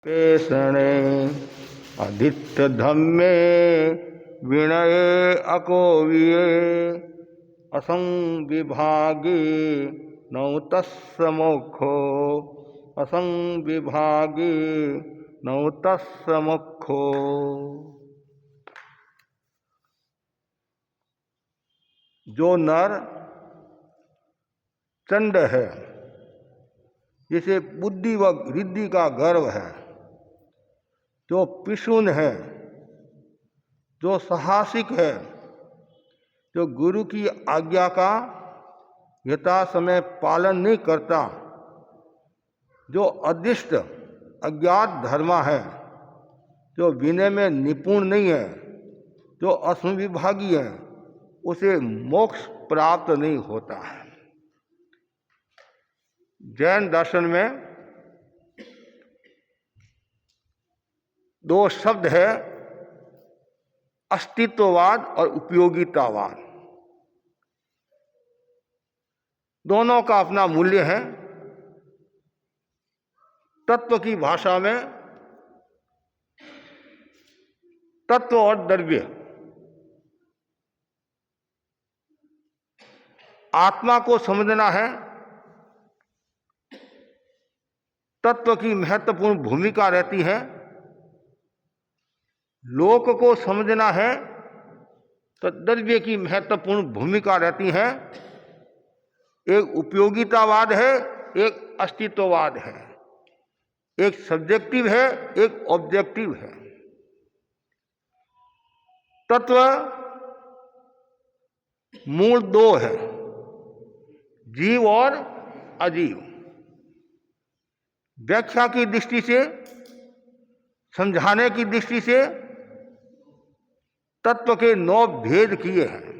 पेषणे अदित्य धम्मे विनये अकोविये असंविभागे नौ तस्य मोक्षो असंविभागे नौ तस्य मोक्षो। जो नर चंड है, जिसे बुद्धि व रिद्धि का गर्व है, जो पिशुन है, जो साहसिक है, जो गुरु की आज्ञा का यथा समय पालन नहीं करता, जो अदिष्ट अज्ञात धर्मा है, जो विनय में निपुण नहीं है, जो असंविभागी है, उसे मोक्ष प्राप्त नहीं होता है। जैन दर्शन में दो शब्द है, अस्तित्ववाद और उपयोगितावाद। दोनों का अपना मूल्य है। तत्व की भाषा में तत्व और द्रव्य, आत्मा को समझना है। तत्व की महत्वपूर्ण भूमिका रहती है। लोक को समझना है तो द्रव्य की महत्वपूर्ण भूमिका रहती है। एक उपयोगितावाद है, एक अस्तित्ववाद है, एक सब्जेक्टिव है, एक ऑब्जेक्टिव है। तत्व मूल दो है, जीव और अजीव। व्याख्या की दृष्टि से, समझाने की दृष्टि से तत्व के 9 भेद किए हैं।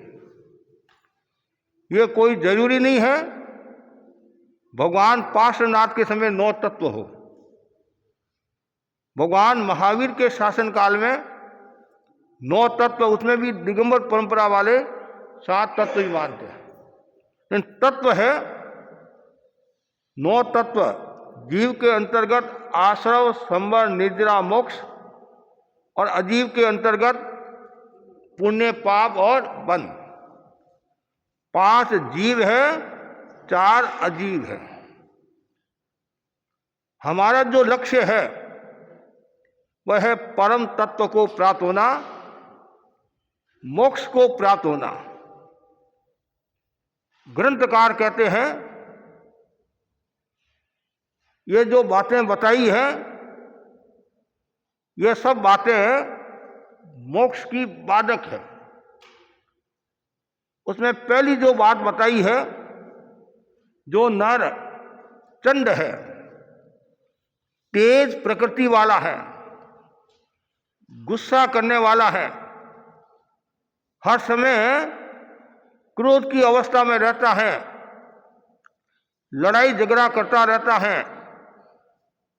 ये कोई जरूरी नहीं है भगवान पार्श्वनाथ के समय 9 तत्व हो। भगवान महावीर के शासन काल में 9 तत्व, उसमें भी दिगंबर परंपरा वाले 7 तत्व ही मानते हैं। लेकिन तत्व है 9 तत्व। जीव के अंतर्गत आश्रव, संवर, निद्रा, मोक्ष, और अजीव के अंतर्गत पुण्य, पाप और बंध। 5 जीव है, 4 अजीव है। हमारा जो लक्ष्य है वह है परम तत्व को प्राप्त होना, मोक्ष को प्राप्त होना। ग्रंथकार कहते हैं ये जो बातें बताई हैं, ये सब बातें मोक्ष की बाधक है। उसमें पहली जो बात बताई है, जो नर चंड है, तेज प्रकृति वाला है, गुस्सा करने वाला है, हर समय क्रोध की अवस्था में रहता है, लड़ाई झगड़ा करता रहता है,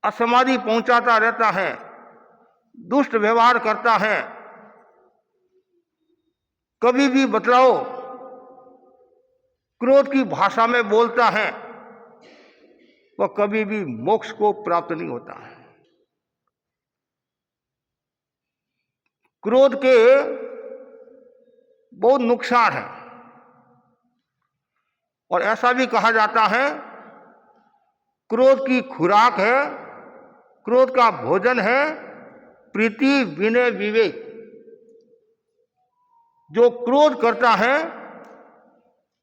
असमाधि पहुंचाता रहता है, दुष्ट व्यवहार करता है, कभी भी बतलाओ क्रोध की भाषा में बोलता है, वह कभी भी मोक्ष को प्राप्त नहीं होता है। क्रोध के बहुत नुकसान है, और ऐसा भी कहा जाता है क्रोध की खुराक है, क्रोध का भोजन है प्रीति, विनय, विवेक। जो क्रोध करता है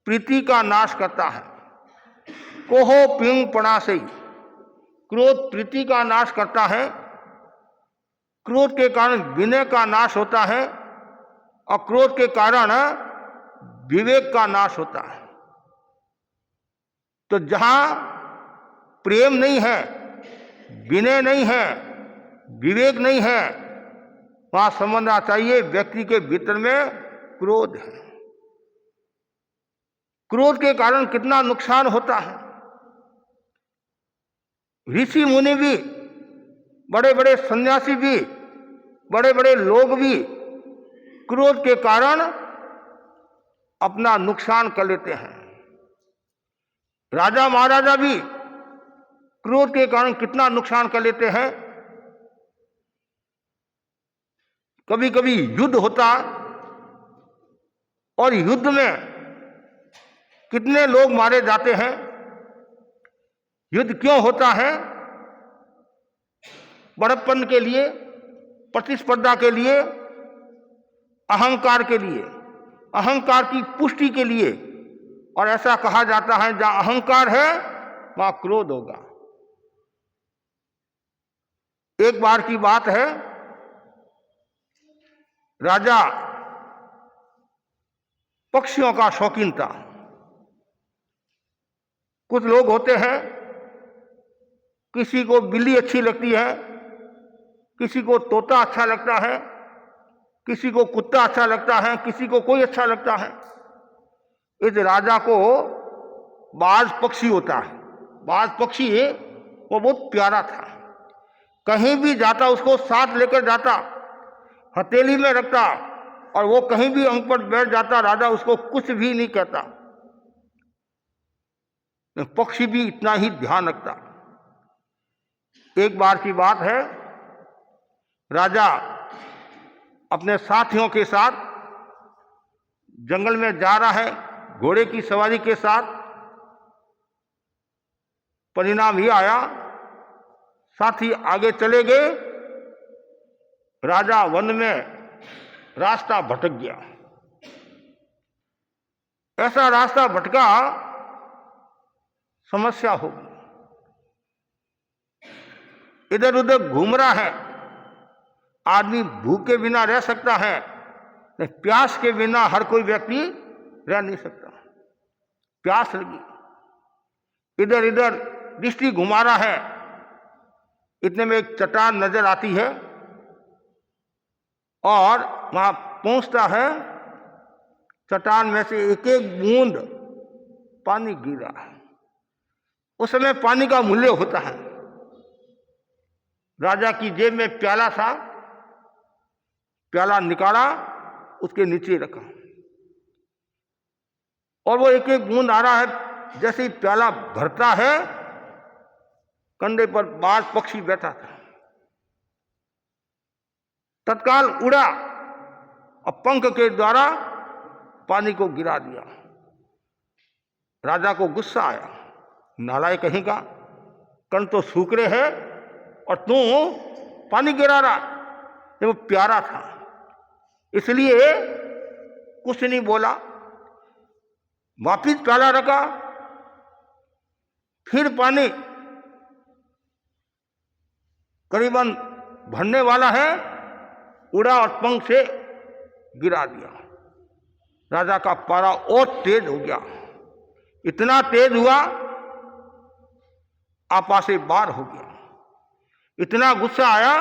प्रीति का नाश करता है। कोहो पिंग पणासई, क्रोध प्रीति का नाश करता है। क्रोध के कारण विनय का नाश होता है, और क्रोध के कारण विवेक का नाश होता है। तो जहां प्रेम नहीं है, विनय नहीं है, विवेक नहीं है, वहां समझना चाहिए व्यक्ति के भीतर में क्रोध है। क्रोध के कारण कितना नुकसान होता है। ऋषि मुनि भी, बड़े बड़े सन्यासी भी, बड़े बड़े लोग भी क्रोध के कारण अपना नुकसान कर लेते हैं। राजा महाराजा भी क्रोध के कारण कितना नुकसान कर लेते हैं। कभी कभी युद्ध होता, और युद्ध में कितने लोग मारे जाते हैं। युद्ध क्यों होता है? बड़प्पन के लिए, प्रतिस्पर्धा के लिए, अहंकार के लिए, अहंकार की पुष्टि के लिए। और ऐसा कहा जाता है जहां अहंकार है वहां क्रोध होगा। एक बार की बात है, राजा पक्षियों का शौकीन था। कुछ लोग होते हैं, किसी को बिल्ली अच्छी लगती है, किसी को तोता अच्छा लगता है, किसी को कुत्ता अच्छा लगता है, किसी को कोई अच्छा लगता है। इस राजा को बाज पक्षी होता है, बाज पक्षी वो बहुत प्यारा था। कहीं भी जाता उसको साथ लेकर जाता, हथेली में रखता, और वो कहीं भी अंक पर बैठ जाता। राजा उसको कुछ भी नहीं कहता, पक्षी भी इतना ही ध्यान रखता। एक बार की बात है, राजा अपने साथियों के साथ जंगल में जा रहा है, घोड़े की सवारी के साथ। परिणाम ये आया, साथी आगे चले गए, राजा वन में रास्ता भटक गया। ऐसा रास्ता भटका, समस्या होगी। इधर उधर घूम रहा है। आदमी भूखे बिना रह सकता है, नहीं प्यास के बिना हर कोई व्यक्ति रह नहीं सकता। प्यास लगी, इधर इधर दृष्टि घुमा रहा है। इतने में एक चट्टान नजर आती है, और वहां पहुंचता है। चट्टान में से एक एक बूंद पानी गिरा है। उस समय पानी का मूल्य होता है। राजा की जेब में प्याला था, प्याला निकाला, उसके नीचे रखा, और वो एक एक बूंद आ रहा है। जैसे ही प्याला भरता है, कंधे पर बाज पक्षी बैठा था, तत्काल उड़ा और पंख के द्वारा पानी को गिरा दिया। राजा को गुस्सा आया, नालायक कहीं का, कण तो सूख रहे हैं और तू पानी गिरा रहा। ये वो प्यारा था, इसलिए कुछ नहीं बोला। वापिस प्याला रखा, फिर पानी करीबन भरने वाला है, उड़ा और पंख से गिरा दिया। राजा का पारा और तेज हो गया, इतना तेज हुआ आपा से बार हो गया। इतना गुस्सा आया,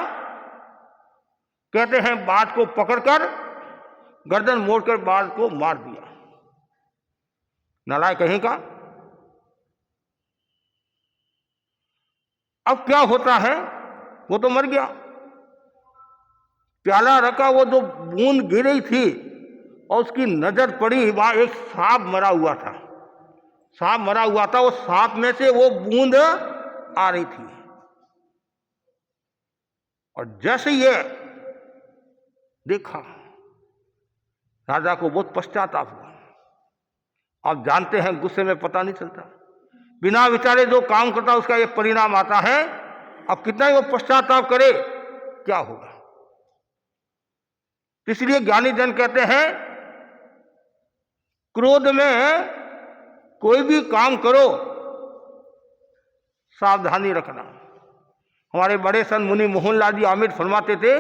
कहते हैं बाज को पकड़कर गर्दन मोड़कर बाज को मार दिया। नालायक कहीं का। अब क्या होता है, वो तो मर गया। प्याला रखा, वो जो बूंद गिरी थी और उसकी नजर पड़ी, वहां एक सांप मरा हुआ था। सांप मरा हुआ था, वो सांप में से वो बूंद आ रही थी। और जैसे ये देखा, राजा को बहुत पश्चाताप हुआ। आप जानते हैं गुस्से में पता नहीं चलता, बिना विचारे जो काम करता उसका ये परिणाम आता है। अब कितना ही वो पश्चाताप करे, क्या होगा। इसलिए ज्ञानी जन कहते हैं, क्रोध में कोई भी काम करो सावधानी रखना। हमारे बड़े संत मुनि मोहनलाल जी आमिर फरमाते थे,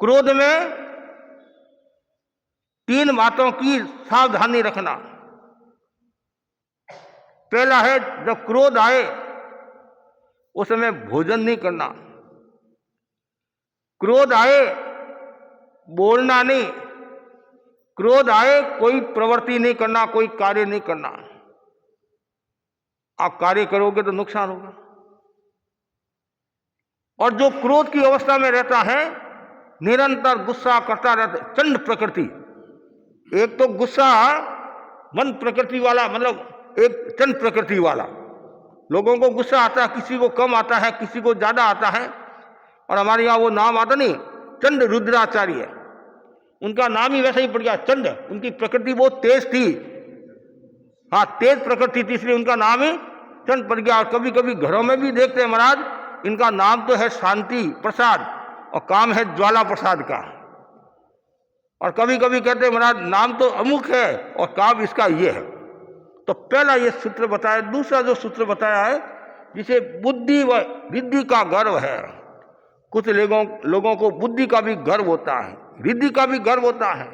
क्रोध में 3 बातों की सावधानी रखना। पहला है, जब क्रोध आए उस समय भोजन नहीं करना। क्रोध आए बोलना नहीं, क्रोध आए कोई प्रवृत्ति नहीं करना, कोई कार्य नहीं करना। आप कार्य करोगे तो नुकसान होगा। और जो क्रोध की अवस्था में रहता है, निरंतर गुस्सा करता रहता, चंड प्रकृति। एक तो गुस्सा मन प्रकृति वाला, मतलब एक चंड प्रकृति वाला। लोगों को गुस्सा आता है, किसी को कम आता है, किसी को ज्यादा आता है। और हमारे यहाँ वो नाम आता नहीं, चंड रुद्राचार्य, उनका नाम ही वैसा ही पड़ गया चंड। उनकी प्रकृति बहुत तेज थी, हाँ तेज प्रकृति थी, इसलिए उनका नाम ही चंड पड़ गया। और कभी कभी घरों में भी देखते हैं महाराज, इनका नाम तो है शांति प्रसाद और काम है ज्वाला प्रसाद का। और कभी कभी कहते हैं महाराज नाम तो अमुक है और काम इसका ये है। तो पहला ये सूत्र बताया। दूसरा जो सूत्र बताया है, जिसे बुद्धि व रिद्धि का गर्व है। कुछ लोगों को बुद्धि का भी गर्व होता है, रिद्धि का भी गर्व होता है।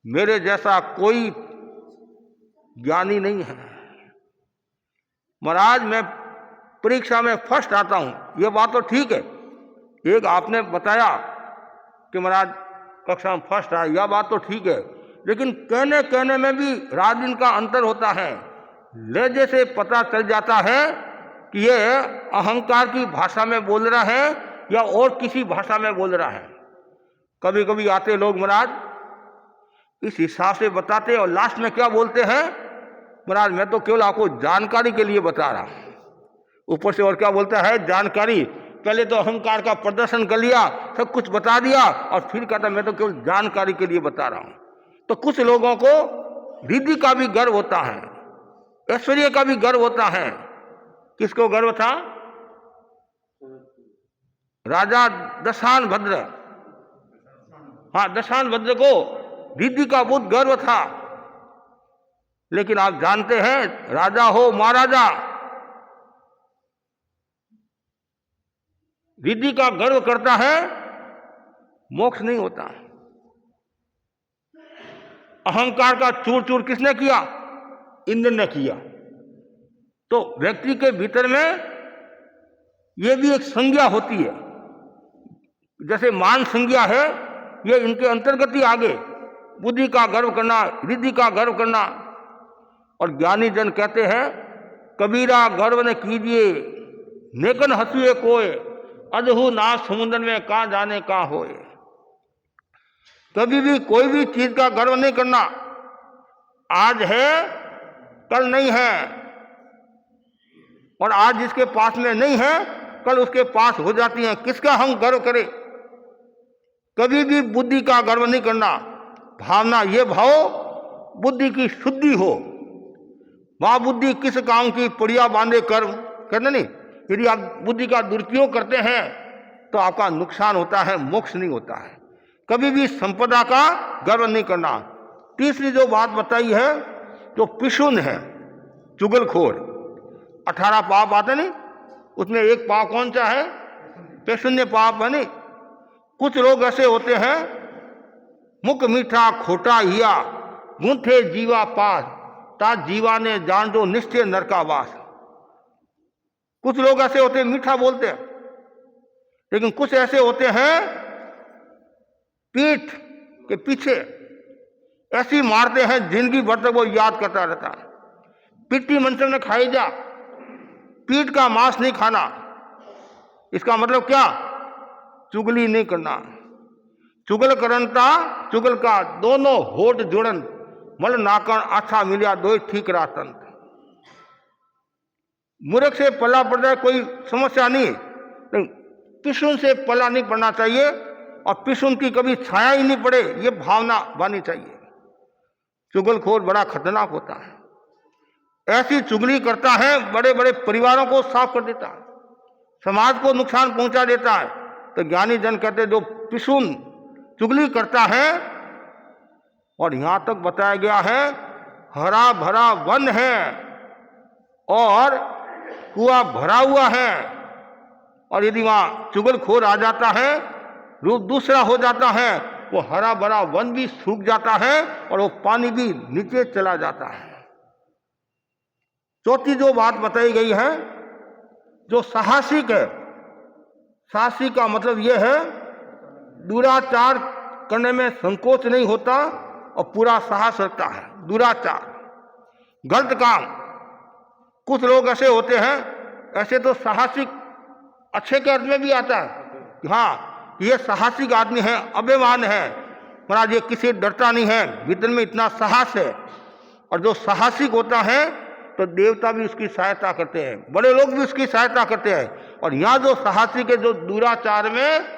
मेरे जैसा कोई ज्ञानी नहीं है महाराज, मैं परीक्षा में फर्स्ट आता हूं, ये बात तो ठीक है। एक आपने बताया कि महाराज कक्षा में फर्स्ट आया, यह बात तो ठीक है, लेकिन कहने में भी रात दिन का अंतर होता है। लहजे से पता चल जाता है कि ये अहंकार की भाषा में बोल रहा है या और किसी भाषा में बोल रहा है। कभी कभी आते लोग महाराज इस हिसाब से बताते और लास्ट में क्या बोलते हैं, महाराज मैं तो केवल आपको जानकारी के लिए बता रहा हूं। ऊपर से और क्या बोलता है, जानकारी। पहले तो अहंकार का प्रदर्शन कर लिया, सब कुछ बता दिया और फिर कहता मैं तो केवल जानकारी के लिए बता रहा हूं। तो कुछ लोगों को रिद्धि का भी गर्व होता है, ऐश्वर्य का भी गर्व होता है। किसको गर्व था? राजा दशान भद्र, हाँ दशान भद्र को रिद्धि का बहुत गर्व था। लेकिन आप जानते हैं राजा हो महाराजा, रिद्धि का गर्व करता है, मोक्ष नहीं होता। अहंकार का चूर चूर किसने किया? इंद्र ने किया। तो व्यक्ति के भीतर में यह भी एक संज्ञा होती है, जैसे मान संज्ञा है, ये इनके अंतर्गत ही आगे बुद्धि का गर्व करना, रिद्धि का गर्व करना। और ज्ञानी जन कहते हैं कबीरा गर्व न कीजिए, नेकन हंसुए कोय, अधहु नाश समुद्र में कहां जाने कहां होए। कभी भी कोई भी चीज का गर्व नहीं करना। आज है कल नहीं है, और आज जिसके पास में नहीं है कल उसके पास हो जाती है। किसका हम गर्व करें? कभी भी बुद्धि का गर्व नहीं करना। भावना ये भाव बुद्धि की शुद्धि हो। वह बुद्धि किस काम की, पुड़िया बांधे कर्म करना नहीं। यदि आप बुद्धि का दुरुपयोग करते हैं तो आपका नुकसान होता है, मोक्ष नहीं होता है। कभी भी संपदा का गर्व नहीं करना। तीसरी जो बात बताई है, जो पिशुन है, चुगलखोर, 18 पाप आते नहीं, उसमें एक पाप कौन सा है? पेशुन्य पाप है नहीं। कुछ लोग ऐसे होते हैं, मुख मीठा खोटा हिया, गूंथे जीवा पास, ता जीवा ने जान दो निश्चय नरकावास। कुछ लोग ऐसे होते हैं मीठा बोलते हैं, लेकिन कुछ ऐसे होते हैं पीठ के पीछे ऐसी मारते हैं जिंदगी भर तक वो याद करता रहता है। पिट्टी मंचन ने खाई जा, पीठ का मांस नहीं खाना। इसका मतलब क्या? चुगली नहीं करना। चुगल करनता चुगल का दोनों होठ जुड़न, मल नाकन अच्छा मिलिया दो ठीक रातन। मूर्ख से पला पड़ जाए कोई समस्या नहीं, पिशुन से पला नहीं पड़ना चाहिए, और पिशुन की कभी छाया ही नहीं पड़े, ये भावना बानी चाहिए। चुगलखोर बड़ा खतरनाक होता है। ऐसी चुगली करता है, बड़े बड़े परिवारों को साफ कर देता है, समाज को नुकसान पहुंचा देता है। तो ज्ञानी जन कहते जो पिशुन चुगली करता है, और यहां तक बताया गया है हरा भरा वन है और कुआं भरा हुआ है, और यदि वहां चुगलखोर आ जाता है, रूप दूसरा हो जाता है, वो हरा भरा वन भी सूख जाता है और वो पानी भी नीचे चला जाता है। चौथी जो बात बताई गई है, जो साहसिक है, साहसिक का मतलब यह है दुराचार करने में संकोच नहीं होता और पूरा साहस रखता है। दुराचार, गलत काम। कुछ लोग ऐसे होते हैं, ऐसे तो साहसिक अच्छे के अर्थ में भी आता है कि हाँ ये साहसिक आदमी है, अभिमान है, महाराज ये किसी डरता नहीं है, भीतर में इतना साहस है। और जो साहसिक होता है तो देवता भी उसकी सहायता करते हैं, बड़े लोग भी उसकी सहायता करते हैं। और यहाँ जो साहसिक है, जो दुराचार में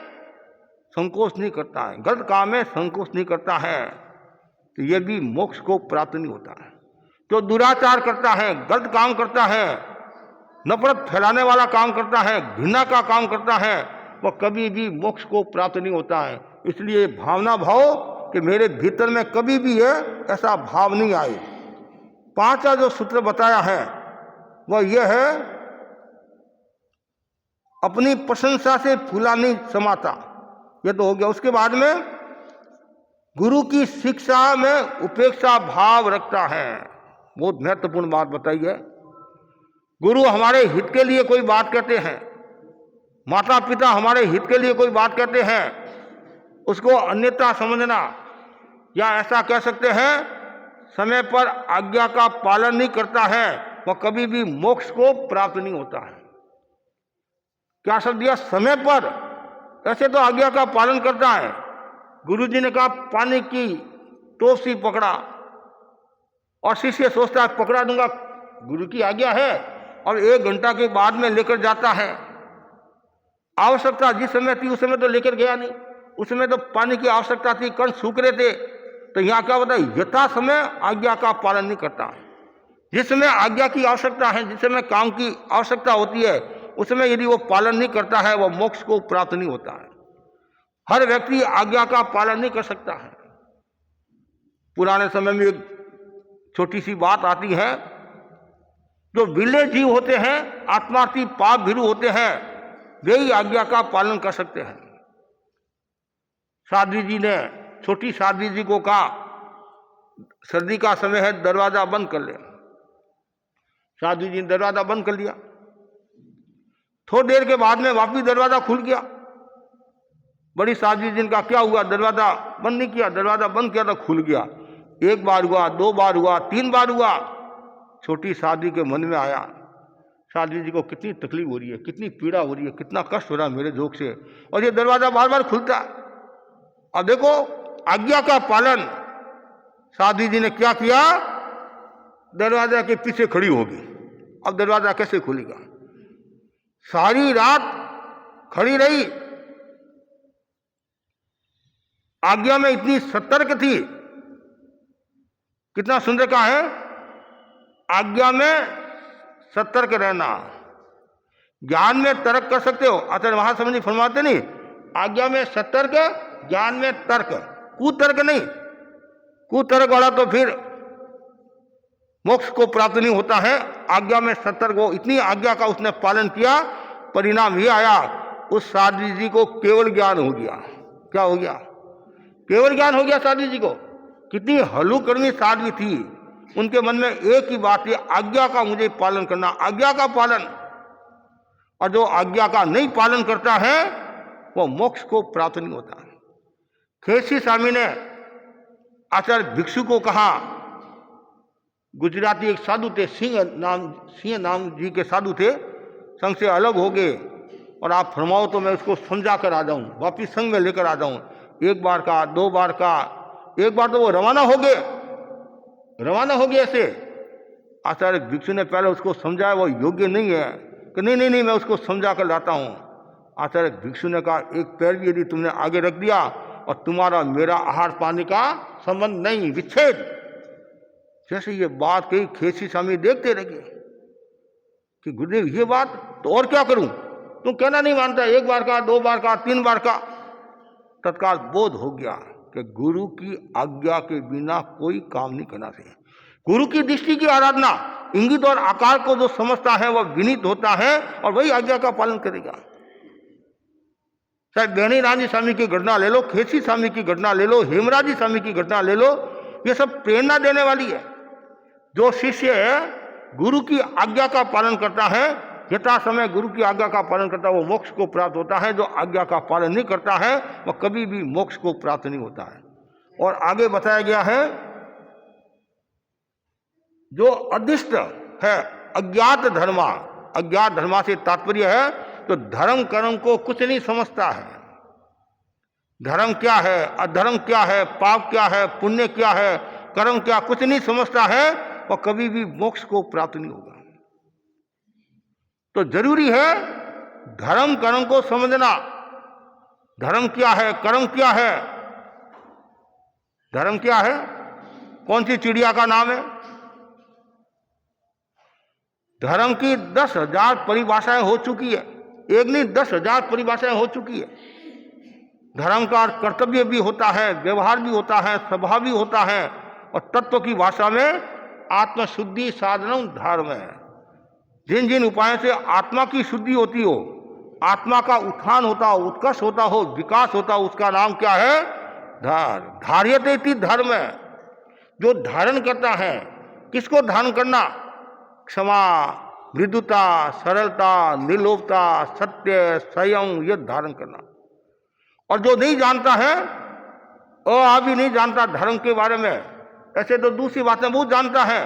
संकोच नहीं करता है, गलत काम में संकोच नहीं करता है, तो यह भी मोक्ष को प्राप्त नहीं होता है। जो दुराचार करता है, गलत काम करता है, नफरत फैलाने वाला काम करता है, घृणा का काम करता है, वह कभी भी मोक्ष को प्राप्त नहीं होता है। इसलिए भावना भाव कि मेरे भीतर में कभी भी है ऐसा भाव नहीं आए। पांचवा जो सूत्र बताया है वह यह है, अपनी प्रशंसा से फूला नहीं समाता, यह तो हो गया। उसके बाद में गुरु की शिक्षा में उपेक्षा भाव रखता है। बहुत महत्वपूर्ण बात बताई है। गुरु हमारे हित के लिए कोई बात कहते हैं, माता पिता हमारे हित के लिए कोई बात कहते हैं, उसको अन्यथा समझना, या ऐसा कह सकते हैं समय पर आज्ञा का पालन नहीं करता है, वह कभी भी मोक्ष को प्राप्त नहीं होता है। क्या शब्द दिया? समय पर। ऐसे तो आज्ञा का पालन करता है। गुरुजी ने कहा पानी की टोपी पकड़ा, और शिष्य सोचता है पकड़ा दूंगा, गुरु की आज्ञा है, और 1 घंटा के बाद में लेकर जाता है। आवश्यकता जिस समय थी उस समय तो लेकर गया नहीं, उस समय तो पानी की आवश्यकता थी, कण सूख रहे थे। तो यहाँ क्या होता है, यथा समय आज्ञा का पालन नहीं करता। जिस समय आज्ञा की आवश्यकता है, जिस समय काम की आवश्यकता होती है, उस समय यदि वो पालन नहीं करता है, वह मोक्ष को प्राप्त नहीं होता है। हर व्यक्ति आज्ञा का पालन नहीं कर सकता है। पुराने समय में एक छोटी सी बात आती है, जो विले जीव होते हैं, आत्मार्थी पाप भीरु होते हैं, वे ही आज्ञा का पालन कर सकते हैं। साध्वी जी ने छोटी साध्वी जी को कहा सर्दी का समय है, दरवाजा बंद कर ले। साध्वी जी ने दरवाजा बंद कर लिया। थोड़ी देर के बाद में वापिस दरवाजा खुल गया। बड़ी साध्वी जी ने कहा क्या हुआ, दरवाजा बंद नहीं किया? दरवाजा बंद किया तो खुल गया। 1 बार हुआ, 2 बार हुआ, 3 बार हुआ। छोटी साध्वी के मन में आया, साध्वी जी को कितनी तकलीफ हो रही है, कितनी पीड़ा हो रही है, कितना कष्ट हो रहा है मेरे जोग से, और ये दरवाजा बार बार खुलता। अब देखो आज्ञा का पालन, साध्वी जी ने क्या किया, दरवाजा के पीछे खड़ी होगी। अब दरवाजा कैसे खुलेगा? सारी रात खड़ी रही, आज्ञा में इतनी सतर्क थी। कितना सुंदर कहा है, आज्ञा में सतर्क रहना। ज्ञान में तर्क कर सकते हो, आचार्य महासमझ जी फरमाते नहीं, आज्ञा में सतर्क, ज्ञान में तर्क, कुतर्क नहीं। कुतर्क वाला तो फिर मोक्ष को प्राप्त नहीं होता है। आज्ञा में सतर्क हो, इतनी आज्ञा का उसने पालन किया, परिणाम ये आया, उस साध्वी जी को केवल ज्ञान हो गया। क्या हो गया? केवल ज्ञान हो गया साध्वी जी को। कितनी हलुकर्मी साध्वी थी, उनके मन में एक ही बात है, आज्ञा का मुझे पालन करना, आज्ञा का पालन। और जो आज्ञा का नहीं पालन करता है वो मोक्ष को प्राप्त नहीं होता। खेसी स्वामी ने आचार्य भिक्षु को कहा, गुजराती एक साधु थे, सिंह नाम जी के साधु थे, संघ से अलग हो गए, और आप फरमाओ तो मैं उसको समझा कर आ जाऊं, वापिस संघ में लेकर आ जाऊं। 1 बार का, 2 बार का, 1 बार तो वो रवाना हो गए ऐसे। आचार्य भिक्षु ने पहले उसको समझाया वो योग्य नहीं है, कि नहीं मैं उसको समझा कर लाता हूं। आचार्य भिक्षु ने कहा एक पैर भी यदि तुमने आगे रख दिया और तुम्हारा मेरा आहार पानी का संबंध नहीं, विच्छेद। जैसे ये बात कही, खेसी स्वामी देखते रह गए कि गुरुदेव ये बात, तो और क्या करूं, तुम कहना नहीं मानता, 1 बार का, 2 बार का, 3 बार का। तत्काल बोध हो गया कि गुरु की आज्ञा के बिना कोई काम नहीं करना चाहिए। गुरु की दृष्टि की आराधना, इंगित और आकार को जो समझता है वह विनीत होता है और वही आज्ञा का पालन करेगा। चाहे बेनी रानी स्वामी की घटना ले लो, खेसी स्वामी की घटना ले लो, हेमराजी स्वामी की घटना ले लो, ये सब प्रेरणा देने वाली है। जो शिष्य गुरु की आज्ञा का पालन करता है, यथा समय गुरु की आज्ञा का पालन करता है, वो मोक्ष को प्राप्त होता है। जो आज्ञा का पालन नहीं करता है वह कभी भी मोक्ष को प्राप्त नहीं होता है। और आगे बताया गया है, जो अदिष्ट है अज्ञात धर्मा, अज्ञात धर्मा से तात्पर्य है तो धर्म कर्म को कुछ नहीं समझता है। धर्म क्या है, अधर्म क्या है, पाप क्या है, पुण्य क्या है, कर्म क्या, कुछ नहीं समझता है, और कभी भी मोक्ष को प्राप्त नहीं होगा। तो जरूरी है धर्म कर्म को समझना, धर्म क्या है, कर्म क्या है? धर्म क्या है? कौन सी चिड़िया का नाम है? धर्म की 10,000 परिभाषाएं हो चुकी है, एक नहीं 10,000 परिभाषाएं हो चुकी है। धर्म का कर्तव्य भी होता है, व्यवहार भी होता है, स्वभाव भी होता है, और तत्व की भाषा में आत्मशुद्धि साधनम धर्म है। जिन जिन उपायों से आत्मा की शुद्धि होती हो, आत्मा का उत्थान होता हो, उत्कर्ष होता हो, विकास होता हो, उसका नाम क्या है? धर्म। धार्यते इति धर्म है। जो धारण करता है, किसको धारण करना? क्षमा, मृदुता, सरलता, निर्लोभता, सत्य, संयम, यह धारण करना। और जो नहीं जानता है, अभी नहीं जानता धर्म के बारे में, ऐसे तो दूसरी बातें बहुत जानता है,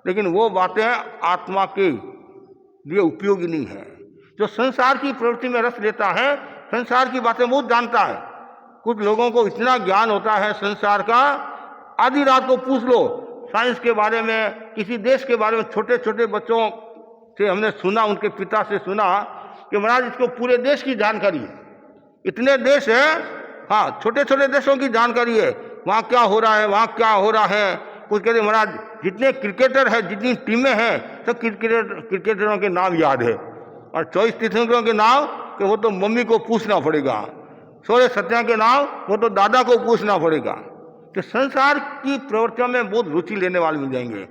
लेकिन वो बातें आत्मा के लिए उपयोगी नहीं है। जो संसार की प्रवृत्ति में रस लेता है, संसार की बातें बहुत जानता है। कुछ लोगों को इतना ज्ञान होता है संसार का, आधी रात को पूछ लो साइंस के बारे में, किसी देश के बारे में। छोटे छोटे बच्चों से हमने सुना, उनके पिता से सुना कि महाराज इसको पूरे देश की जानकारी है, इतने देश है, हाँ छोटे छोटे देशों की जानकारी है, वहाँ क्या हो रहा है, वहाँ क्या हो रहा है। कुछ कहते महाराज जितने क्रिकेटर है, जितनी टीमें हैं, सब क्रिकेटरों के नाम याद है, और 24 तीर्थंकरों के नाम कि वो तो मम्मी को पूछना पड़ेगा, सोरे सत्या के नाम वो तो दादा को पूछना पड़ेगा। तो संसार की प्रवृत्तियों में बहुत रुचि लेने वाले मिल जाएंगे।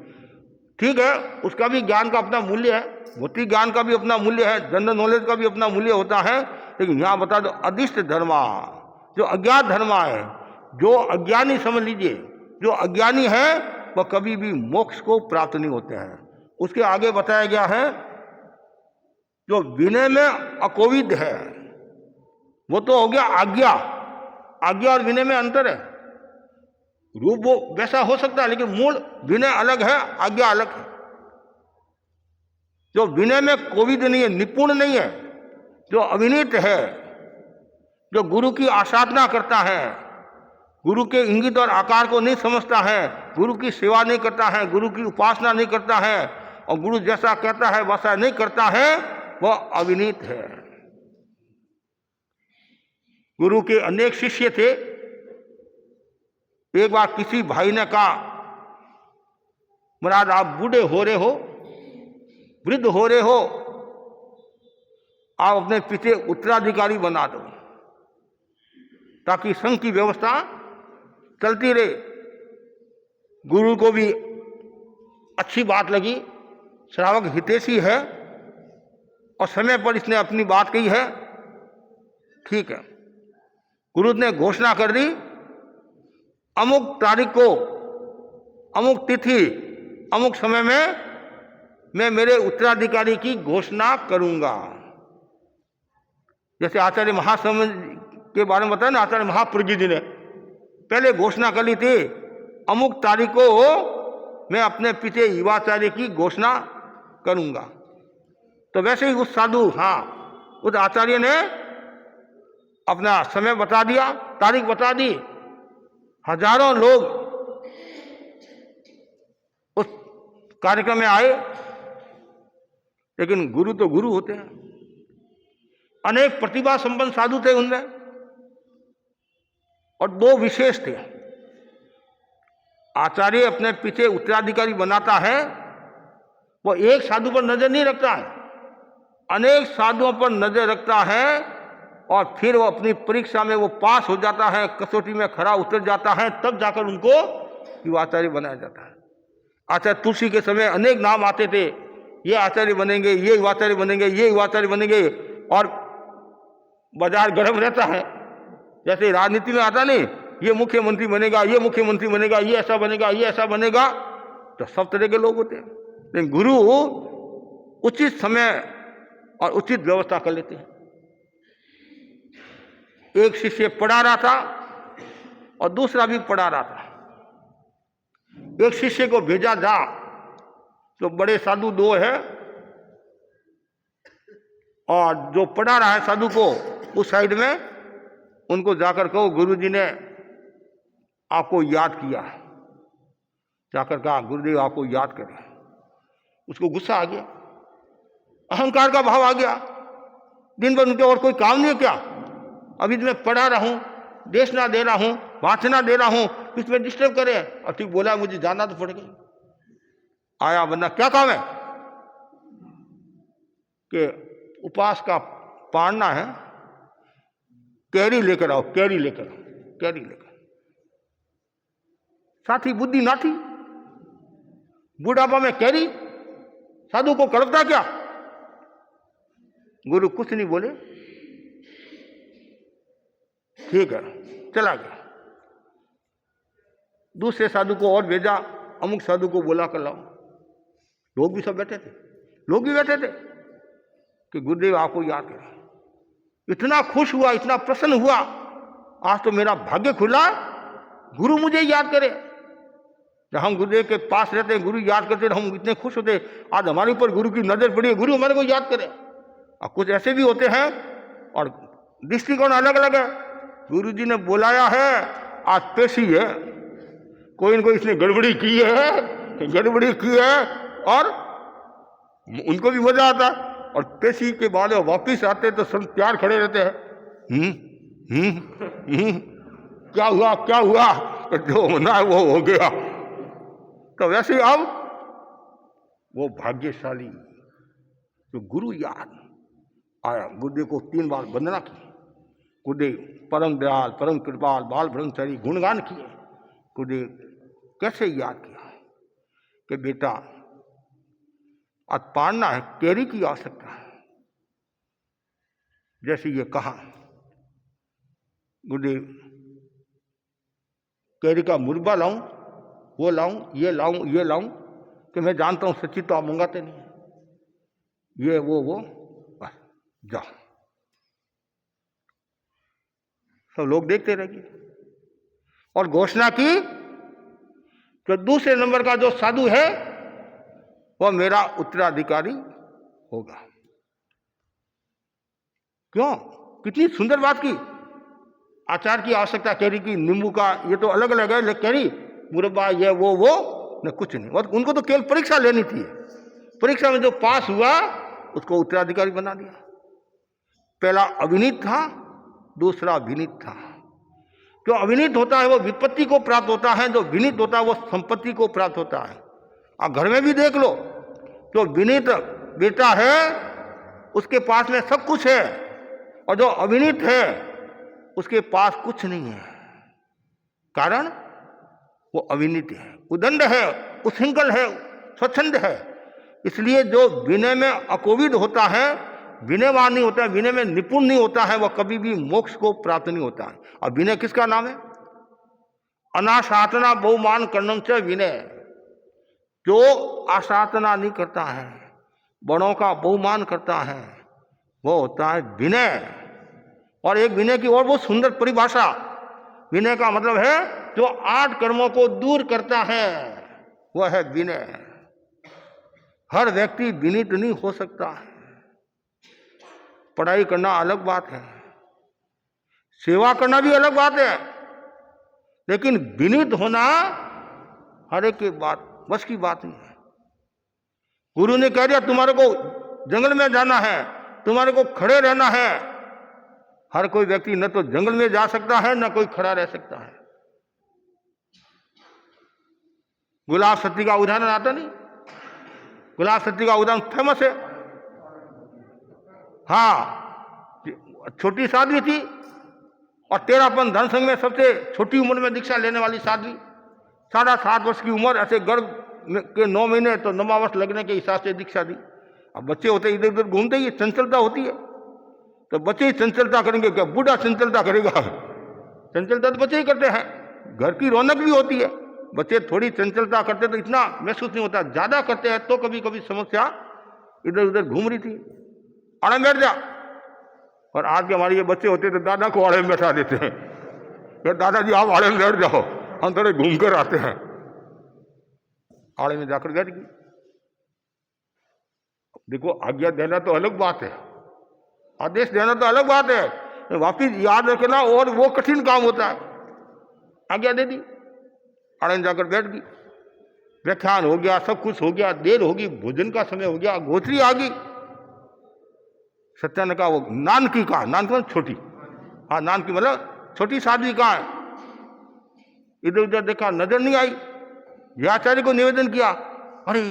ठीक है, उसका भी ज्ञान का अपना मूल्य है, भौतिक ज्ञान का भी अपना मूल्य है, जनरल नॉलेज का भी अपना मूल्य होता है, लेकिन यहाँ बता दो अदिष्ट धर्मा, जो अज्ञात धर्मा है, जो अज्ञानी समझ लीजिए, जो अज्ञानी है वह कभी भी मोक्ष को प्राप्त नहीं होते हैं। उसके आगे बताया गया है जो विनय में अकोविद है, वो तो हो गया आज्ञा। आज्ञा और विनय में अंतर है। रूप वो वैसा हो सकता है, लेकिन मूल विनय अलग है, आज्ञा अलग है। जो विनय में कोविद नहीं है, निपुण नहीं है, जो अविनीत है, जो गुरु की आसाधना करता है, गुरु के इंगित और आकार को नहीं समझता है, गुरु की सेवा नहीं करता है, गुरु की उपासना नहीं करता है, और गुरु जैसा कहता है वैसा नहीं करता है, वह अविनीत है। गुरु के अनेक शिष्य थे। एक बार किसी भाई ने कहा महाराज आप बूढ़े हो रहे हो, वृद्ध हो रहे हो, आप अपने पीछे उत्तराधिकारी बना दो ताकि संघ की व्यवस्था चलती रहे। गुरु को भी अच्छी बात लगी, श्रावक हितैषी है और समय पर इसने अपनी बात कही है, ठीक है। गुरु ने घोषणा कर दी अमुक तारीख को, अमुक तिथि, अमुक समय में मैं मेरे उत्तराधिकारी की घोषणा करूंगा। जैसे आचार्य महासमन के बारे में बताया ना, आचार्य महाप्रज्ञ जी ने पहले घोषणा कर ली थी अमुक तारीख को मैं अपने पिता युवाचार्य की घोषणा करूंगा। तो वैसे ही उस साधु, हाँ उस आचार्य ने अपना समय बता दिया, तारीख बता दी। हजारों लोग उस कार्यक्रम में आए, लेकिन गुरु तो गुरु होते हैं। अनेक प्रतिभा संपन्न साधु थे उनमें, और दो विशेष थे। आचार्य अपने पीछे उत्तराधिकारी बनाता है, वो एक साधु पर नजर नहीं रखता है, अनेक साधुओं पर नजर रखता है, और फिर वो अपनी परीक्षा में वो पास हो जाता है, कसौटी में खरा उतर जाता है, तब जाकर उनको युवाचार्य बनाया जाता है। आचार्य तुलसी के समय अनेक नाम आते थे, ये आचार्य बनेंगे, ये युवाचार्य बनेंगे, ये युवाचार्य बनेंगे, और बाजार गर्म रहता है। जैसे राजनीति में आता नहीं, ये मुख्यमंत्री बनेगा, ये मुख्यमंत्री बनेगा, ये ऐसा बनेगा, ये ऐसा बनेगा, तो सब तरह के लोग होते हैं। लेकिन गुरु उचित समय और उचित व्यवस्था कर लेते हैं। एक शिष्य पढ़ा रहा था और दूसरा भी पढ़ा रहा था। एक शिष्य को भेजा जा, तो बड़े साधु दो है, और जो पढ़ा रहा है साधु को उस साइड में, उनको जाकर कहो गुरुजी ने आपको याद किया। जाकर कहा गुरुदेव आपको याद करें। उसको गुस्सा आ गया, अहंकार का भाव आ गया। दिन भर उनके और कोई काम नहीं है क्या? अभी तो मैं पढ़ा रहा हूँ, देश ना दे रहा हूँ, वाचना दे रहा हूँ, इसमें डिस्टर्ब करे। और ठीक बोला मुझे जाना तो पड़ेगा। आया वरना क्या काम है कि उपवास का पाड़ना है, कैरी लेकर आओ, कैरी लेकर आओ, कैरी लेकर। साथी बुद्धि ना थी, बुढ़ापा में कैरी, साधु को कड़पता क्या। गुरु कुछ नहीं बोले, ठीक है, चला गया। दूसरे साधु को और भेजा, अमुक साधु को बोला कर लाओ। लोग भी सब बैठे थे, लोग भी बैठे थे कि गुरुदेव आपको याद करें। इतना खुश हुआ, इतना प्रसन्न हुआ, आज तो मेरा भाग्य खुला, गुरु मुझे याद करे। जब हम गुरुदेव के पास रहते हैं, गुरु याद करते, हम इतने खुश होते। आज हमारे ऊपर गुरु की नजर पड़ी है, गुरु हमारे को याद करे। और कुछ ऐसे भी होते हैं और दृष्टिकोण अलग अलग है। गुरु जी ने बुलाया है, आज पेशी है, कोई न कोई इसने गड़बड़ी की है, गड़बड़ी की है, और उनको भी मजा आता है। और पेशी के बाद वापिस आते तो सब प्यार खड़े रहते हैं। क्या हुआ, क्या हुआ, जो होना है वो हो गया। तो वैसे अब वो भाग्यशाली तो गुरु याद आया। गुरुदेव को 3 बार वंदना की। गुरुदेव परम दयाल, परम कृपाल, बाल ब्रह्मचारी, गुणगान किए। गुरुदेव कैसे याद किया कि बेटा आज पाड़ना है, कैरी की आवश्यकता है। जैसे ये कहा, गुरुदेव कैरी का मुरब्बा लाऊं, वो लाऊं, ये लाऊं, ये लाऊं, कि मैं जानता हूं सच्ची तो आप मंगाते नहीं। ये वो बस जाओ, सब लोग देखते रह गए। और घोषणा की कि दूसरे नंबर का जो साधु है वह मेरा उत्तराधिकारी होगा। क्यों, कितनी सुंदर बात की। आचार की आवश्यकता कैरी की, नींबू का, ये तो अलग अलग है, लेकिन कैरी मुरब्बा ये वो न कुछ नहीं। और उनको तो केवल परीक्षा लेनी थी। परीक्षा में जो पास हुआ उसको उत्तराधिकारी बना दिया। पहला अविनीत था, दूसरा विनीत था। जो अविनीत होता है वो विपत्ति को प्राप्त होता है, जो विनीत होता है वो संपत्ति को प्राप्त होता है। आप घर में भी देख लो, जो विनीत बेटा है उसके पास में सब कुछ है, और जो अविनीत है उसके पास कुछ नहीं है। कारण वो अविनीत है, उदंड है, उच्छृंखल है, स्वच्छंद है। इसलिए जो विनय में अकोविद होता है, विनयवान नहीं होता है, विनय में निपुण नहीं होता है, वह कभी भी मोक्ष को प्राप्त नहीं होता है। और विनय किसका नाम है? अनाशातना बहुमान कर्णम च विनय। जो आशातना नहीं करता है, बड़ों का बहुमान करता है, वो होता है विनय। और एक विनय की और बहुत सुंदर परिभाषा, विनय का मतलब है जो 8 कर्मों को दूर करता है, वह है विनय। हर व्यक्ति विनीत नहीं हो सकता है। पढ़ाई करना अलग बात है, सेवा करना भी अलग बात है, लेकिन विनीत होना हर एक की बात बस की बात नहीं है। गुरु ने कह दिया तुम्हारे को जंगल में जाना है, तुम्हारे को खड़े रहना है। हर कोई व्यक्ति न तो जंगल में जा सकता है, न कोई खड़ा रह सकता है। गुलाब सत्ती का उदाहरण आता नहीं? गुलाब सत्ती का उदाहरण फेमस है। हाँ, छोटी साध्वी थी और 13पन धन संघ में सबसे छोटी उम्र में दीक्षा लेने वाली साध्वी। 7.5 वर्ष की उम्र, ऐसे गर्भ के 9 महीने, तो 9वां वर्ष लगने के हिसाब से दीक्षा दी। अब बच्चे होते इधर उधर घूमते ही, चंचलता होती है, तो बच्चे ही चंचलता करेंगे क्या? बूढ़ा चंचलता करेगा? चंचलता तो बच्चे ही करते हैं। घर की रौनक भी होती है, बच्चे थोड़ी चंचलता करते तो इतना महसूस नहीं होता। ज्यादा करते हैं तो कभी कभी समस्या इधर उधर घूम रही थी, आड़े बैठ जा। और आज के हमारे ये बच्चे होते तो दादा को आड़े में बैठा देते हैं, दादाजी आप आड़े में बैठ जाओ, हम थोड़े घूम कर आते हैं। आड़े में जाकर बैठ गई। देखो, आज्ञा देना तो अलग बात है, आदेश देना तो अलग बात है, वापिस याद रखना और वो कठिन काम होता है। आज्ञा दे दी, आड़े में जाकर बैठ गई। व्याख्यान हो गया, सब कुछ हो गया, देर होगी, भोजन का समय हो गया, गोत्री आ गई। सत्या ने कहा वो नानकी का, नानकी छोटी, हाँ, नान की मतलब छोटी साध्वी कहाँ है? इधर उधर देखा, नजर नहीं आई। जयाचार्य को निवेदन किया, अरे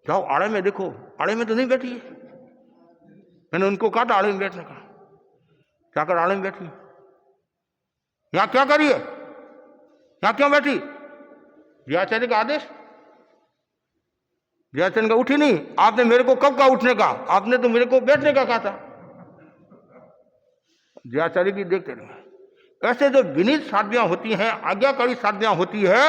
जाओ आड़े में देखो, आड़े में तो नहीं बैठी है। मैंने उनको कहा था आड़े में बैठने का, जाकर आड़े में बैठी। यहां क्या करिए, यहां क्यों बैठी? जयाचार्य का आदेश। जयाचार्य का उठी नहीं। आपने मेरे को कब कहा उठने का? आपने तो मेरे को बैठने का कहा था। जयाचार्य की देखते रहे। ऐसे जो विनीत साध्वियां होती हैं, आज्ञाकारी साध्वियां होती है,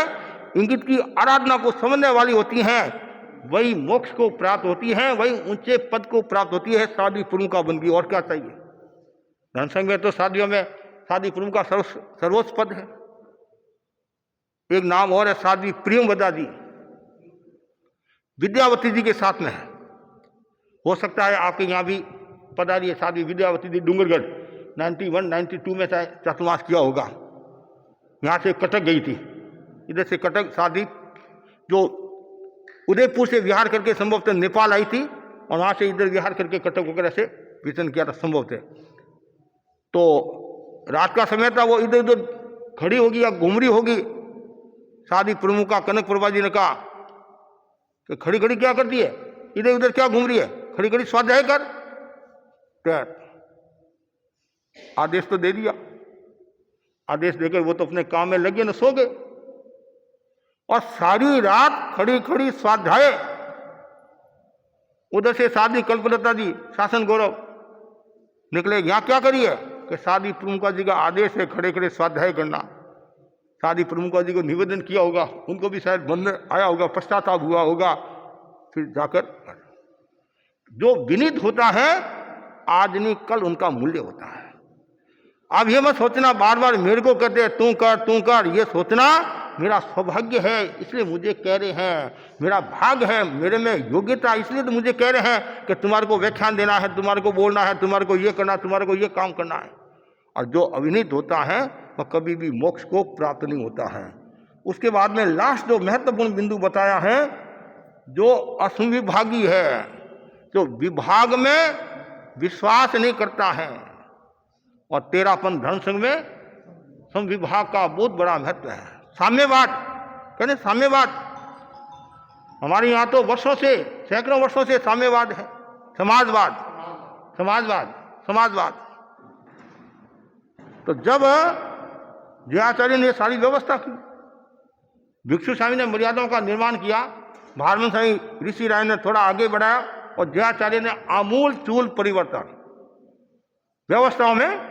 इंगित की आराधना को समझने वाली होती हैं, वही मोक्ष को प्राप्त होती हैं, वही ऊंचे पद को प्राप्त होती है। साध्वी पुरुष का बन गई, और क्या चाहिए? धनसंग में तो साध्वियों में साध्वी पुरुष का सर्वोच्च पद है। एक नाम और है, साध्वी प्रियंवदा जी, विद्यावती जी के साथ में है। हो सकता है आपके यहाँ भी पधारी है साध्वी विद्यावती जी, डूंगरगढ़ 91-92 में चातुर्मास किया होगा। यहाँ से कटक गई थी, इधर से कटक साध्वी जो उदयपुर से विहार करके संभवतः नेपाल आई थी, और वहाँ से इधर विहार करके कटक वगैरह से विचरण किया था संभवतः। तो रात का समय था, वो इधर उधर खड़ी होगी या घूम रही होगी। साध्वी प्रमुख का कनक प्रभा जी ने कहा कि खड़ी खड़ी क्या करती है, इधर उधर क्या घूम रही है, खड़ी खड़ी स्वाध्याय कर। आदेश तो दे दिया। आदेश देकर वो तो अपने काम में लगे न सो गए, और सारी रात खड़ी खड़ी स्वाध्याय। उधर से साध्वी कल्पलता जी, शासन गौरव निकले, यहां क्या करिए? कि साध्वी प्रमुखा जी का आदेश है खड़े खड़े स्वाध्याय करना। साध्वी प्रमुखा जी को निवेदन किया होगा, उनको भी शायद बंधन आया होगा, पश्चाताप हुआ होगा, फिर जाकर। जो विनीत होता है, आज नहीं कल उनका मूल्य होता है। अब ये मत सोचना बार बार मेरे को कहते हैं तू कर तू कर, ये सोचना मेरा सौभाग्य है इसलिए मुझे कह रहे हैं, मेरा भाग है, मेरे में योग्यता इसलिए तो मुझे कह रहे हैं कि तुम्हारे को व्याख्यान देना है, तुम्हारे को बोलना है, तुम्हारे को ये करना, तुम्हारे को ये काम करना है। और जो अविनीत होता है वह कभी भी मोक्ष को प्राप्त नहीं होता है। उसके बाद में लास्ट जो महत्वपूर्ण बिंदु बताया है, जो असंविभागी है, जो विभाग में विश्वास नहीं करता है, और तेरापन धर्म संघ में संविभाग का बहुत बड़ा महत्व है। साम्यवाद, कहते साम्यवाद, हमारे यहाँ तो वर्षों से, सैकड़ों वर्षों से साम्यवाद है। समाजवाद, समाजवाद, समाजवाद। तो जब जयाचार्य ने सारी व्यवस्था की, भिक्षु स्वामी ने मर्यादाओं का निर्माण किया, भारमन स्वामी ऋषि राय ने थोड़ा आगे बढ़ाया, और जयाचार्य ने आमूल चूल परिवर्तन व्यवस्थाओं में,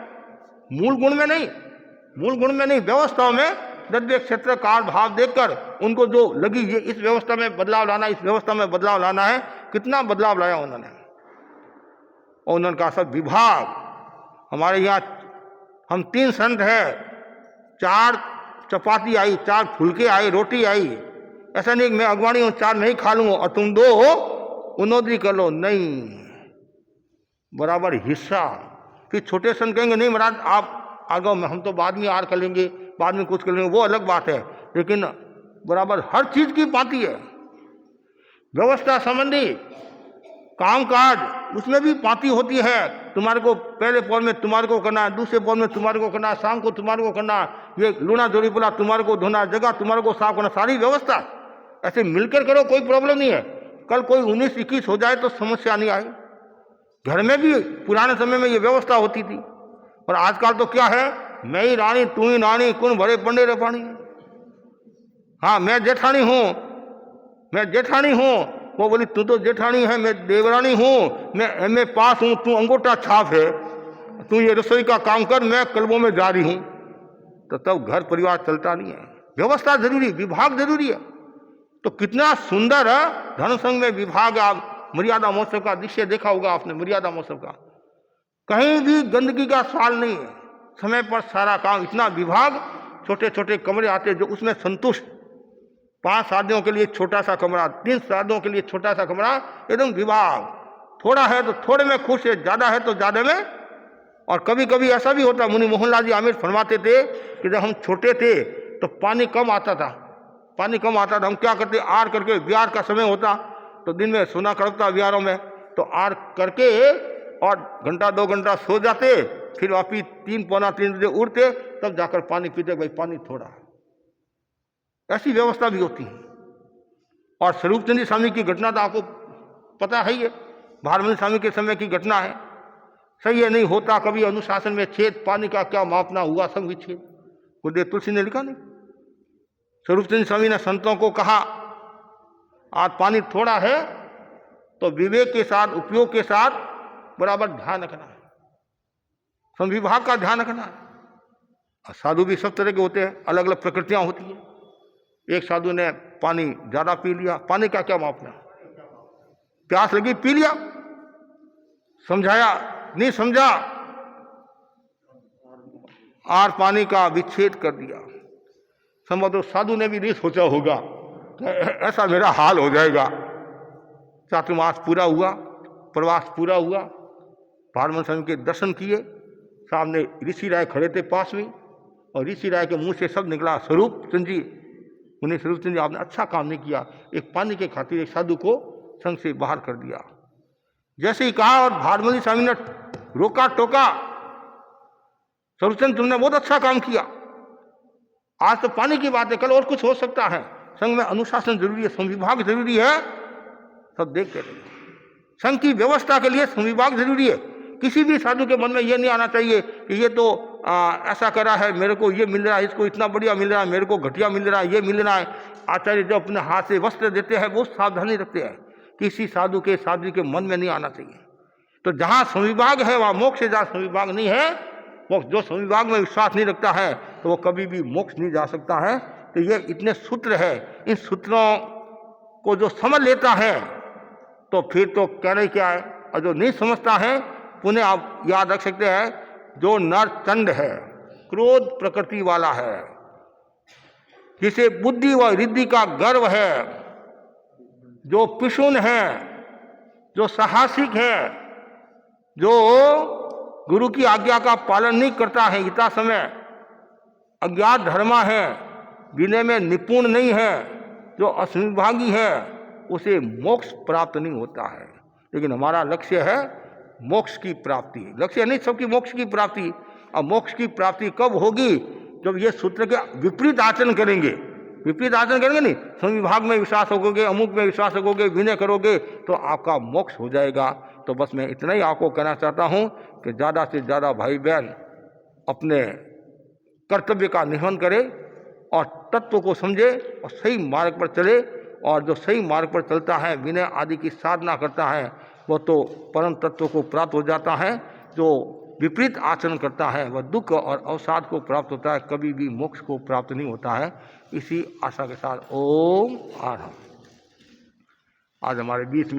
मूल गुण में नहीं, मूल गुण में नहीं, व्यवस्थाओं में द्रव्य क्षेत्र काल भाव देखकर उनको जो लगी ये इस व्यवस्था में बदलाव लाना, इस व्यवस्था में बदलाव लाना है, कितना बदलाव लाया उन्होंने। और उन्होंने कहा सब विभाग, हमारे यहाँ हम 3 संत हैं, 4 चपाती आई, 4 फुलके आई, रोटी आई, ऐसा नहीं मैं अगवानी हूँ 4 नहीं खा लूँ और तुम 2 हो उन्नोदरी कर लो, नहीं, बराबर हिस्सा। फिर छोटे संत कहेंगे नहीं महाराज आप आगे में, हम तो बाद में आर कर लेंगे, बाद में कुछ कर लेंगे, वो अलग बात है, लेकिन बराबर हर चीज की पाती है। व्यवस्था संबंधी कामकाज उसमें भी पाती होती है। तुम्हारे को पहले पौर में तुम्हारे को करना है, दूसरे पौर में तुम्हारे को करना है, शाम को तुम्हारे को करना, ये लूना जोड़ी बोला तुम्हारे को धोना, जगह तुम्हारे को साफ करना, सारी व्यवस्था ऐसे मिलकर करो, कोई प्रॉब्लम नहीं है। कल कोई 19-21 हो जाए तो समस्या नहीं आई। घर में भी पुराने समय में ये व्यवस्था होती थी, और आजकल तो क्या है, मैं ही रानी तू ही रानी, कौन भरे पंडे रे पानी। हाँ मैं जेठानी हूँ, मैं जेठानी हूँ, वो बोली तू तो जेठानी है, मैं देवरानी हूँ, मैं MA पास हूँ, तू अंगूठा छाप है, तू ये रसोई का काम कर, मैं क्लबों में जा रही हूँ, तो तब घर परिवार चलता नहीं है। व्यवस्था जरूरी, विभाग जरूरी है। तो कितना सुंदर है धर्म संघ में विभाग। आप मर्यादा महोत्सव का दृश्य देखा होगा आपने, मर्यादा महोत्सव का, कहीं भी गंदगी का सवाल नहीं है, समय पर सारा काम, इतना विभाग, छोटे छोटे कमरे आते जो उसमें संतुष्ट, 5 शादियों के लिए छोटा सा कमरा, 3 शादियों के लिए छोटा सा कमरा, एकदम विभाग। थोड़ा है तो थोड़े में खुश है, ज्यादा है तो ज्यादा में। और कभी कभी ऐसा भी होता, मुनि मोहनलाल जी आमिर फरमाते थे कि जब हम छोटे थे तो पानी कम आता था, पानी कम आता था, हम क्या करते, आर करके, बिहार का समय होता तो दिन में सोना कड़कता बिहारों में, तो आर करके और घंटा 2 घंटा सो जाते, फिर वापिस 3 पौना 3 बजे उठते, तब जाकर पानी पीते, भाई पानी थोड़ा है। ऐसी व्यवस्था भी होती है। और स्वरूप चंद स्वामी की घटना तो आपको पता है ही है, भारमल स्वामी के समय की घटना है। सही है, नहीं होता कभी अनुशासन में छेद, पानी का क्या मापना हुआ संग विच्छेद, गुरुदेव तुलसी ने लिखा नहीं। स्वरूप चंद स्वामी ने संतों को कहा, आज पानी थोड़ा है तो विवेक के साथ, उपयोग के साथ बराबर ध्यान रखना है, संविभाग का ध्यान रखना है। साधु भी सब तरह के होते हैं, अलग अलग प्रकृतियां होती हैं। एक साधु ने पानी ज्यादा पी लिया, पानी का क्या मापना, प्यास लगी पी लिया, समझाया नहीं समझा, और पानी का विच्छेद कर दिया। संभवतः साधु ने भी नहीं सोचा होगा कि ऐसा मेरा हाल हो जाएगा। चातुर्मास पूरा हुआ, प्रवास पूरा हुआ, भारमल स्वामी के दर्शन किए, सामने ऋषि राय खड़े थे पास में, और ऋषि राय के मुंह से शब्द निकला, स्वरूप चंद जी, उन्हें स्वरूप चंद जी आपने अच्छा काम नहीं किया, एक पानी के खातिर एक साधु को संघ से बाहर कर दिया। जैसे ही कहा और भारमल स्वामी ने रोका टोका, स्वरूप चंद तुमने बहुत अच्छा काम किया, आज तो पानी की बात है, कल और कुछ हो सकता है, संघ में अनुशासन जरूरी है, संविभाग जरूरी है, सब देखते रहिए। संघ की व्यवस्था के लिए संविभाग जरूरी है। किसी भी साधु के मन में यह नहीं आना चाहिए कि ये तो ऐसा करा है, मेरे को ये मिल रहा है, इसको इतना बढ़िया मिल रहा है, मेरे को घटिया मिल रहा है, ये मिल रहा है। आचार्य जो अपने हाथ से वस्त्र देते हैं बहुत सावधानी रखते हैं, किसी साधु के साध्वी के मन में नहीं आना चाहिए। तो जहाँ संविभाग है वहाँ मोक्ष है, जहाँ संविभाग नहीं है, मोक्ष, जो संविभाग में विश्वास नहीं रखता है तो वो कभी भी मोक्ष नहीं जा सकता है। तो ये इतने सूत्र है, इन सूत्रों को जो समझ लेता है तो फिर तो कहना ही क्या है, और जो नहीं समझता है, पुनः आप याद रख सकते हैं, जो नर चंड है, क्रोध प्रकृति वाला है, जिसे बुद्धि व रिद्धि का गर्व है, जो पिशुन है, जो साहसिक है, जो गुरु की आज्ञा का पालन नहीं करता है, इतना समय अज्ञात धर्मा है, विनय में निपुण नहीं है, जो असंविभागी है, उसे मोक्ष प्राप्त नहीं होता है। लेकिन हमारा लक्ष्य है मोक्ष की प्राप्ति, लक्ष्य नहीं सबकी मोक्ष की प्राप्ति। अब मोक्ष की प्राप्ति कब होगी, जब ये सूत्र के विपरीत आचरण करेंगे। विपरीत आचरण करेंगे नहीं, संविभाग में विश्वास रखोगे, अमुक में विश्वास रखोगे, विनय करोगे तो आपका मोक्ष हो जाएगा। तो बस मैं इतना ही आपको कहना चाहता हूँ कि ज़्यादा से ज़्यादा भाई बहन अपने कर्तव्य का निर्वहन करे और तत्व को समझे और सही मार्ग पर चले। और जो सही मार्ग पर चलता है, विनय आदि की साधना करता है, वो तो परम तत्व को प्राप्त हो जाता है। जो विपरीत आचरण करता है वह दुख और अवसाद को प्राप्त होता है, कभी भी मोक्ष को प्राप्त नहीं होता है। इसी आशा के साथ ओम आरहम। आज हमारे बीच में